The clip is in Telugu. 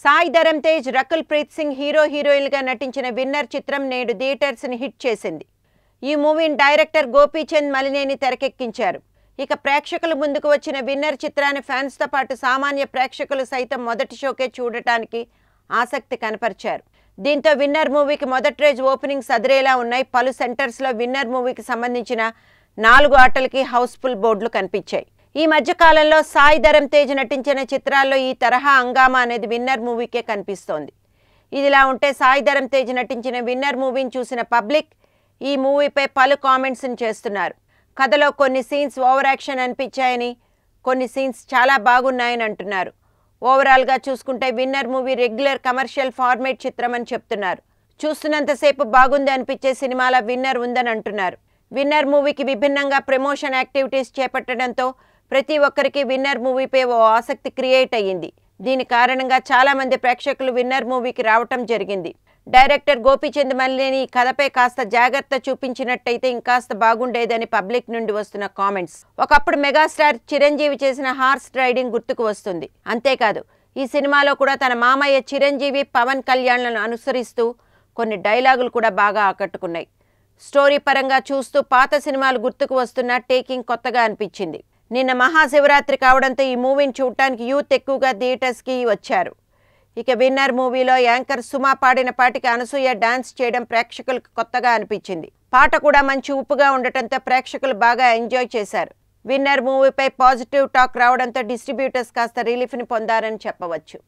సాయి ధరమ్ తేజ్, రకుల్ ప్రీత్ సింగ్ హీరోయిన్లుగా నటించిన విన్నర్ చిత్రం నేడు థియేటర్స్ ని హిట్ చేసింది. ఈ మూవీని డైరెక్టర్ గోపీచంద్ మలినేని తెరకెక్కించారు. ఇక ప్రేక్షకుల ముందుకు వచ్చిన విన్నర్ చిత్రాన్ని ఫ్యాన్స్ తో పాటు సామాన్య ప్రేక్షకులు సైతం మొదటి షోకే చూడటానికి ఆసక్తి కనపరిచారు. దీంతో విన్నర్ మూవీకి మొదటి రోజు ఓపెనింగ్స్ అదిరేలా ఉన్నాయి. పలు సెంటర్స్ లో విన్నర్ మూవీకి సంబంధించిన 4 ఆటలకి హౌస్ఫుల్ బోర్డులు కనిపించాయి. ఈ మధ్య కాలంలో సాయి ధరమ్ తేజ్ నటించిన చిత్రాల్లో ఈ తరహా హంగామా అనేది విన్నర్ మూవీకే కనిపిస్తోంది. ఇదిలా ఉంటే సాయి ధరమ్ తేజ్ నటించిన విన్నర్ మూవీని చూసిన పబ్లిక్ ఈ మూవీపై పలు కామెంట్స్ చేస్తున్నారు. కథలో కొన్ని సీన్స్ ఓవర్ యాక్షన్ అనిపించాయని, కొన్ని సీన్స్ చాలా బాగున్నాయని అంటున్నారు. ఓవరాల్గా చూసుకుంటే winner movie regular commercial format చిత్రం అని చెప్తున్నారు. చూస్తున్నంతసేపు బాగుంది అనిపించే సినిమాల విన్నర్ ఉందని అంటున్నారు. విన్నర్ మూవీకి విభిన్నంగా ప్రమోషన్ యాక్టివిటీస్ చేపట్టడంతో ప్రతి ఒక్కరికి విన్నర్ మూవీపై ఓ ఆసక్తి క్రియేట్ అయ్యింది. దీని కారణంగా చాలా మంది ప్రేక్షకులు విన్నర్ మూవీకి రావటం జరిగింది. డైరెక్టర్ గోపీచంద్ మలినేని ఈ కథపై కాస్త జాగ్రత్త చూపించినట్టయితే ఇంకాస్త బాగుండేదని పబ్లిక్ నుండి వస్తున్న కామెంట్స్. ఒకప్పుడు మెగాస్టార్ చిరంజీవి చేసిన హార్స్ రైడింగ్ గుర్తుకు వస్తుంది. అంతేకాదు ఈ సినిమాలో కూడా తన మామయ్య చిరంజీవి, పవన్ కళ్యాణ్లను అనుసరిస్తూ కొన్ని డైలాగులు కూడా బాగా ఆకట్టుకున్నాయి. స్టోరీ పరంగా చూస్తూ పాత సినిమాలు గుర్తుకు వస్తున్న టేకింగ్ కొత్తగా అనిపించింది. నిన్న మహాశివరాత్రి కావడంతో ఈ మూవీని చూడటానికి యూత్ ఎక్కువగా థియేటర్స్కి వచ్చారు. ఇక విన్నర్ మూవీలో యాంకర్ సుమా పాడిన పాటికి అనసూయ డాన్స్ చేయడం ప్రేక్షకులకు కొత్తగా అనిపించింది. పాట కూడా మంచి ఉప్పుగా ఉండటంతో ప్రేక్షకులు బాగా ఎంజాయ్ చేశారు. విన్నర్ మూవీపై పాజిటివ్ టాక్ రావడంతో డిస్ట్రిబ్యూటర్స్ కాస్త రిలీఫ్ని పొందారని చెప్పవచ్చు.